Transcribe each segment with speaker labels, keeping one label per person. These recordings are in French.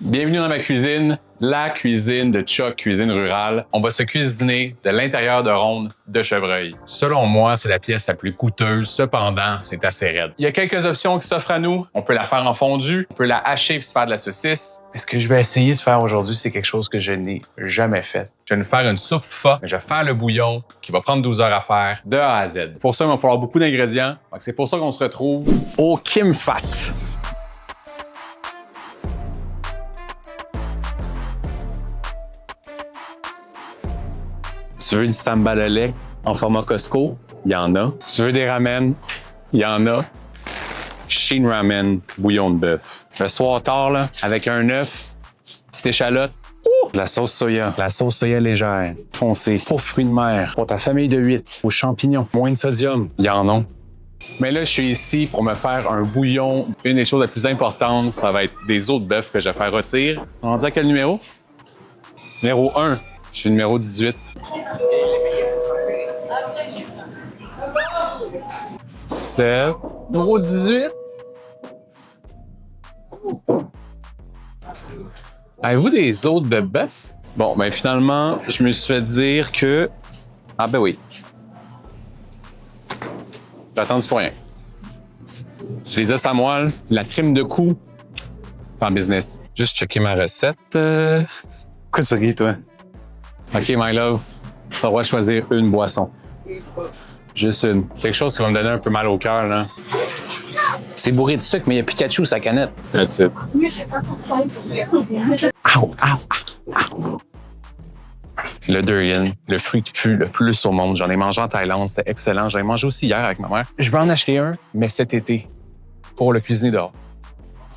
Speaker 1: Bienvenue dans ma cuisine, la cuisine de Chuck Cuisine Rurale. On va se cuisiner de l'intérieur de ronde de chevreuil. Selon moi, c'est la pièce la plus coûteuse, cependant, c'est assez raide. Il y a quelques options qui s'offrent à nous. On peut la faire en fondue, on peut la hacher puis se faire de la saucisse. Mais ce que je vais essayer de faire aujourd'hui, c'est quelque chose que je n'ai jamais fait. Je vais nous faire une soupe pho, je vais faire le bouillon qui va prendre 12 heures à faire de A à Z. Pour ça, il va falloir beaucoup d'ingrédients. C'est pour ça qu'on se retrouve au Kim Fat. Tu veux du sambal au lait en format Costco? Il y en a. Tu veux des ramen? Il y en a. Sheen Ramen, bouillon de bœuf. Le soir tard, là, avec un œuf, petite échalote, de la sauce soya légère, foncée, pour fruits de mer, pour ta famille de 8, aux champignons, moins de sodium. Il y en a. Mais là, je suis ici pour me faire un bouillon. Une des choses les plus importantes, ça va être des os de bœuf que je vais faire rôtir. On dit à quel numéro? Numéro 1. Je suis numéro 18. C'est numéro 18. Avez-vous des os de bœuf? Bon, ben finalement, je me suis fait dire que... Ah ben oui. J'ai attendu pour rien. Les os à moelle, la trime de cou, pas en business. Juste checker ma recette. Pourquoi tu ris, toi? OK, my love, tu vas choisir une boisson. Juste une. Quelque chose qui va me donner un peu mal au cœur, là. C'est bourré de sucre, mais il y a Pikachu sa canette. That's it. Le durian, le fruit qui pue le plus au monde. J'en ai mangé en Thaïlande, c'était excellent. J'en ai mangé aussi hier avec ma mère. Je vais en acheter un, mais cet été, pour le cuisiner dehors.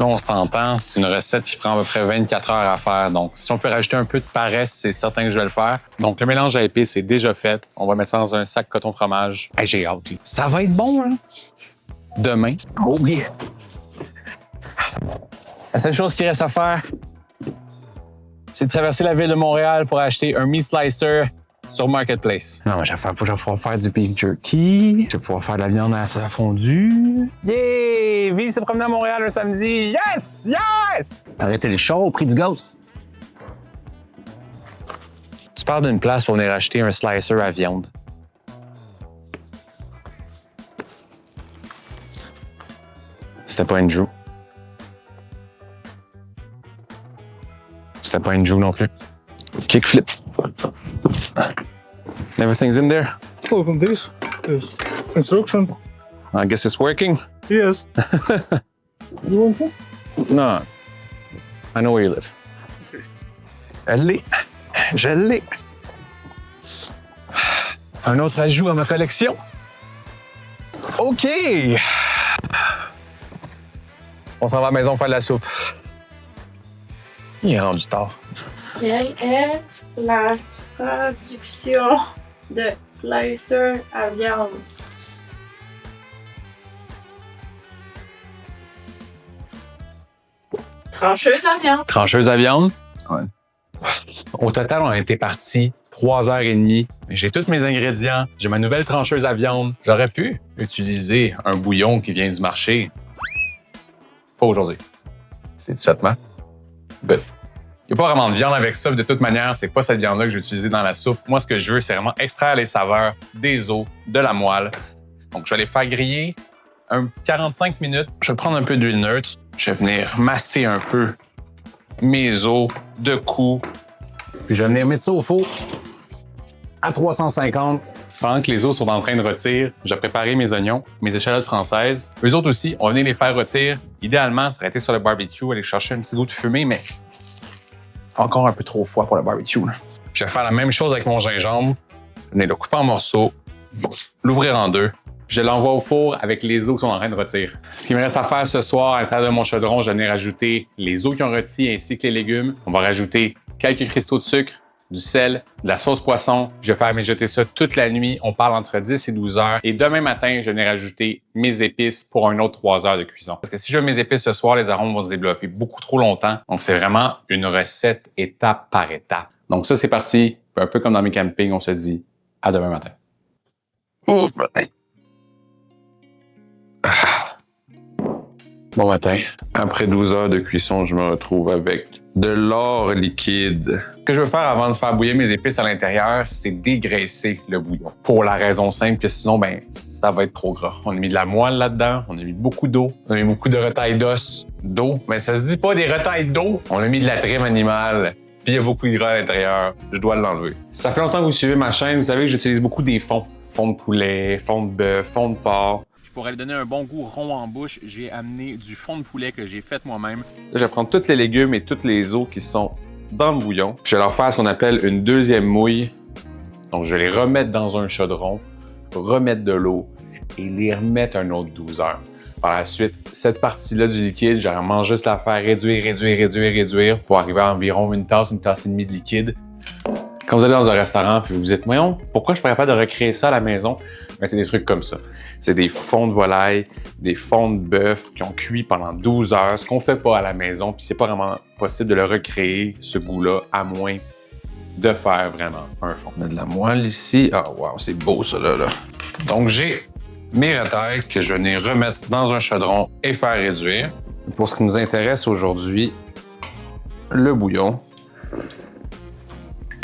Speaker 1: Là, on s'entend, c'est une recette qui prend à peu près 24 heures à faire. Donc, si on peut rajouter un peu de paresse, c'est certain que je vais le faire. Donc, le mélange à épices est déjà fait. On va mettre ça dans un sac coton fromage. Hey, j'ai hâte. Ça va être bon, hein? Demain. Oh yeah! La seule chose qui reste à faire, c'est de traverser la ville de Montréal pour acheter un meat slicer sur Marketplace. Non, mais je vais pouvoir faire du beef jerky. Je vais pouvoir faire de la viande à la fondue. Yeah! Vive se promener à Montréal un samedi! Yes! Yes! Arrêtez les chars au prix du gaz. Tu pars d'une place pour venir acheter un slicer à viande. C'était pas Andrew. C'était pas Andrew non plus. Kickflip. Everything's in there.
Speaker 2: Oh, this is instruction.
Speaker 1: I guess it's working.
Speaker 2: Yes. You want some?
Speaker 1: No. I know where you live. Je l'ai. Un autre ajout à ma collection. OK. On s'en va à la maison faire de la soupe. Il est rendu tard.
Speaker 3: Quelle est la traduction de slicer à viande? Trancheuse à viande.
Speaker 1: Trancheuse à viande? Ouais. Au total, on a été parti 3h30. J'ai tous mes ingrédients. J'ai ma nouvelle trancheuse à viande. J'aurais pu utiliser un bouillon qui vient du marché. Pas aujourd'hui. C'est du faitement. But. Il n'y a pas vraiment de viande avec ça. De toute manière, c'est pas cette viande-là que je vais utiliser dans la soupe. Moi, ce que je veux, c'est vraiment extraire les saveurs des os, de la moelle. Donc, je vais les faire griller un petit 45 minutes. Je vais prendre un peu d'huile neutre. Je vais venir masser un peu mes os de cou. Puis je vais venir mettre ça au four à 350. Pendant que les os sont en train de rôtir, je vais préparer mes oignons, mes échalotes françaises. Eux autres aussi, on va venir les faire rôtir. Idéalement, s'arrêter sur le barbecue, aller chercher un petit goût de fumée, mais encore un peu trop froid pour le barbecue. Là. Je vais faire la même chose avec mon gingembre. Je vais venir le couper en morceaux, l'ouvrir en deux. Je l'envoie au four avec les os qui sont en train de rôtir. Ce qu'il me reste à faire ce soir, à l'intérieur de mon chaudron, je vais venir rajouter les os qui ont rôti ainsi que les légumes. On va rajouter quelques cristaux de sucre, du sel, de la sauce poisson. Je vais faire mijoter ça toute la nuit. On parle entre 10 et 12 heures. Et demain matin, je vais rajouter mes épices pour un autre 3 heures de cuisson. Parce que si je mets mes épices ce soir, les arômes vont se développer beaucoup trop longtemps. Donc, c'est vraiment une recette étape par étape. Donc, ça, c'est parti. Un peu comme dans mes campings, on se dit à demain matin. Oh, Bon matin. Après 12 heures de cuisson, je me retrouve avec de l'or liquide. Ce que je veux faire avant de faire bouillir mes épices à l'intérieur, c'est dégraisser le bouillon. Pour la raison simple que sinon, ça va être trop gras. On a mis de la moelle là-dedans, on a mis beaucoup d'eau, on a mis beaucoup de retailles d'eau. Mais ça se dit pas des retailles d'eau. On a mis de la trime animale. Puis il y a beaucoup de gras à l'intérieur. Je dois l'enlever. Ça fait longtemps que vous suivez ma chaîne. Vous savez que j'utilise beaucoup des fonds. Fond de poulet, fond de bœuf, fond de porc.
Speaker 4: Pour aller donner un bon goût rond en bouche, j'ai amené du fond de poulet que j'ai fait moi-même.
Speaker 1: Là, je vais prendre tous les légumes et toutes les os qui sont dans le bouillon. Je vais leur faire ce qu'on appelle une deuxième mouille. Donc, je vais les remettre dans un chaudron, remettre de l'eau et les remettre un autre 12 heures. Par la suite, cette partie-là du liquide, j'ai vraiment juste la faire réduire pour arriver à environ une tasse et demie de liquide. Quand vous allez dans un restaurant puis vous vous dites, voyons, pourquoi je ne pourrais pas de recréer ça à la maison? C'est des trucs comme ça. C'est des fonds de volaille, des fonds de bœuf qui ont cuit pendant 12 heures, ce qu'on ne fait pas à la maison, puis c'est pas vraiment possible de le recréer, ce goût-là, à moins de faire vraiment un fond. On a de la moelle ici. Ah, wow, c'est beau ça là. Donc, j'ai mes retailles que je vais venir remettre dans un chaudron et faire réduire. Pour ce qui nous intéresse aujourd'hui, le bouillon.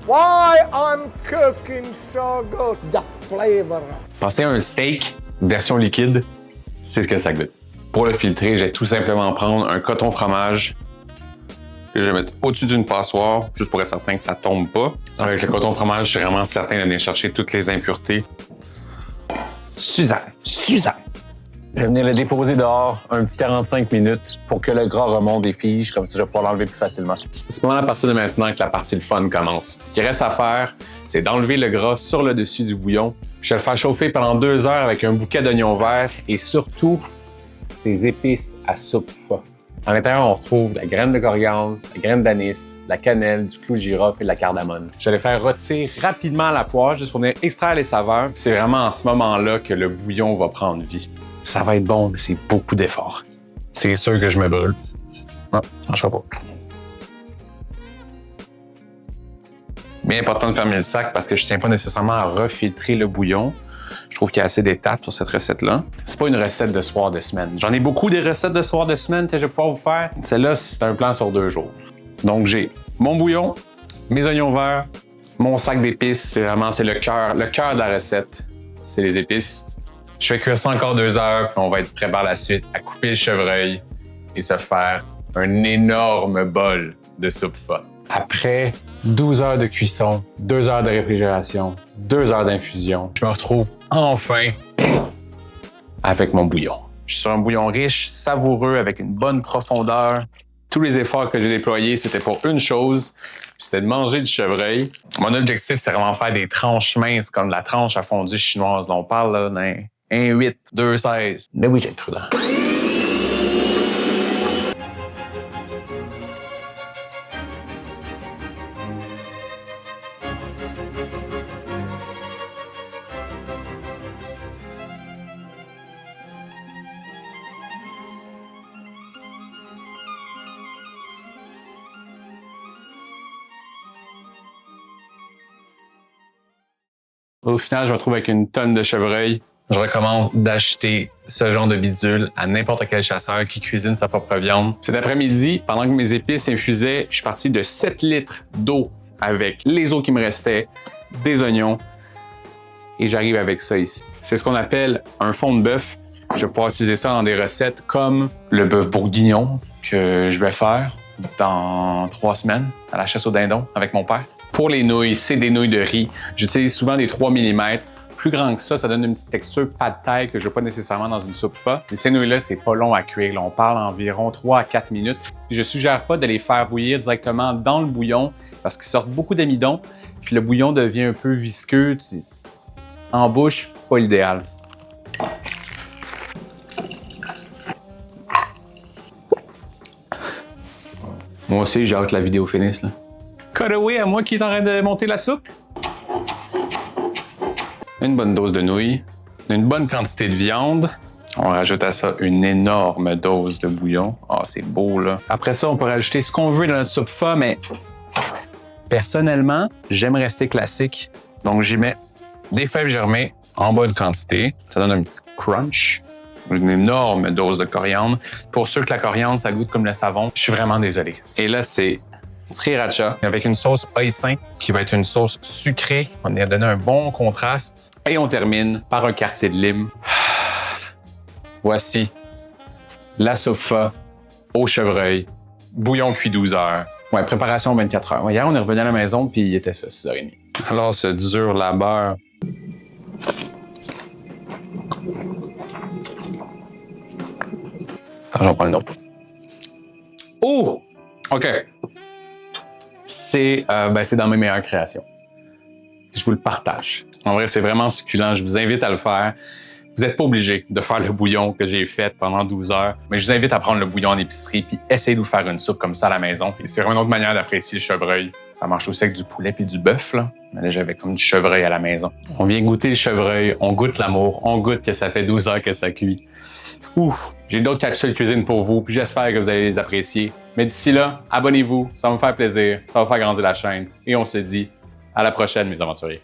Speaker 5: Why I'm cooking so good, the flavor.
Speaker 1: Pensez à un steak version liquide, c'est ce que ça goûte. Pour le filtrer, je vais tout simplement prendre un coton fromage que je vais mettre au-dessus d'une passoire, juste pour être certain que ça tombe pas. Avec le coton fromage, je suis vraiment certain de venir chercher toutes les impuretés. Suzanne! Je vais venir le déposer dehors un petit 45 minutes pour que le gras remonte et fige, comme ça je vais pouvoir l'enlever plus facilement. C'est pas mal à partir de maintenant que la partie de fun commence. Ce qui reste à faire, c'est d'enlever le gras sur le dessus du bouillon. Je vais le faire chauffer pendant 2 heures avec un bouquet d'oignons verts et surtout ces épices à soupe pho. À l'intérieur, on retrouve la graine de coriandre, la graine d'anis, la cannelle, du clou de girofle et de la cardamome. Je vais les faire rôtir rapidement à la poêle juste pour venir extraire les saveurs. Puis c'est vraiment en ce moment-là que le bouillon va prendre vie. Ça va être bon, mais c'est beaucoup d'efforts. C'est sûr que je me brûle. Non, ça ne marchera pas. Bien important de fermer le sac parce que je ne tiens pas nécessairement à refiltrer le bouillon. Je trouve qu'il y a assez d'étapes sur cette recette-là. C'est pas une recette de soir de semaine. J'en ai beaucoup des recettes de soir de semaine que je vais pouvoir vous faire. Celle-là, c'est un plan sur 2 jours. Donc, j'ai mon bouillon, mes oignons verts, mon sac d'épices. C'est le cœur de la recette. C'est les épices. Je fais cuire ça encore 2 heures, puis on va être prêt par la suite à couper le chevreuil et se faire un énorme bol de soupe pho. Après 12 heures de cuisson, 2 heures de réfrigération, 2 heures d'infusion, je me retrouve enfin avec mon bouillon. Je suis sur un bouillon riche, savoureux, avec une bonne profondeur. Tous les efforts que j'ai déployés, c'était pour une chose, puis c'était de manger du chevreuil. Mon objectif, c'est vraiment faire des tranches minces, comme la tranche à fondue chinoise. Là, on parle là, d'un 1,8, 2,16. Mais oui, j'ai le trou dedans. Au final, je me retrouve avec une tonne de chevreuil. Je recommande d'acheter ce genre de bidule à n'importe quel chasseur qui cuisine sa propre viande. Cet après-midi, pendant que mes épices infusaient, je suis parti de 7 litres d'eau avec les os qui me restaient, des oignons, et j'arrive avec ça ici. C'est ce qu'on appelle un fond de bœuf. Je vais pouvoir utiliser ça dans des recettes comme le bœuf bourguignon que je vais faire dans 3 semaines à la chasse au dindon avec mon père. Pour les nouilles, c'est des nouilles de riz. J'utilise souvent des 3 mm. Plus grand que ça donne une petite texture pad thai que je veux pas nécessairement dans une soupe pho. Et ces nouilles-là, c'est pas long à cuire. Là, on parle environ 3 à 4 minutes. Puis je suggère pas de les faire bouillir directement dans le bouillon parce qu'ils sortent beaucoup d'amidon. Puis le bouillon devient un peu visqueux. En bouche, pas l'idéal. Moi aussi, j'ai hâte que la vidéo finisse. Là. Cutaway à moi qui est en train de monter la soupe. Une bonne dose de nouilles, une bonne quantité de viande. On rajoute à ça une énorme dose de bouillon. Ah, c'est beau, là. Après ça, on peut rajouter ce qu'on veut dans notre soupe pho, mais personnellement, j'aime rester classique. Donc, j'y mets des fèves germées en bonne quantité. Ça donne un petit crunch. Une énorme dose de coriandre. Pour ceux que la coriandre, ça goûte comme le savon, je suis vraiment désolé. Et là, c'est sriracha avec une sauce hoisin qui va être une sauce sucrée. On a donné un bon contraste. Et on termine par un quartier de lime. Voici la sofa au chevreuil, bouillon cuit 12 heures. Ouais, préparation 24 heures. Ouais, hier, on est revenu à la maison puis il était ça, 6h30. Alors, ce dur labeur. Attends, j'en prends une autre. Oh! OK. C'est dans mes meilleures créations. Je vous le partage. En vrai, c'est vraiment succulent. Je vous invite à le faire. Vous n'êtes pas obligé de faire le bouillon que j'ai fait pendant 12 heures, mais je vous invite à prendre le bouillon en épicerie puis essayez de vous faire une soupe comme ça à la maison. Et c'est vraiment une autre manière d'apprécier le chevreuil. Ça marche aussi avec du poulet puis du bœuf, là. Mais là, j'avais comme du chevreuil à la maison. On vient goûter le chevreuil, on goûte l'amour, on goûte que ça fait 12 heures que ça cuit. Ouf! J'ai d'autres capsules cuisine pour vous, puis j'espère que vous allez les apprécier. Mais d'ici là, abonnez-vous, ça va me faire plaisir, ça va faire grandir la chaîne. Et on se dit à la prochaine, mes aventuriers.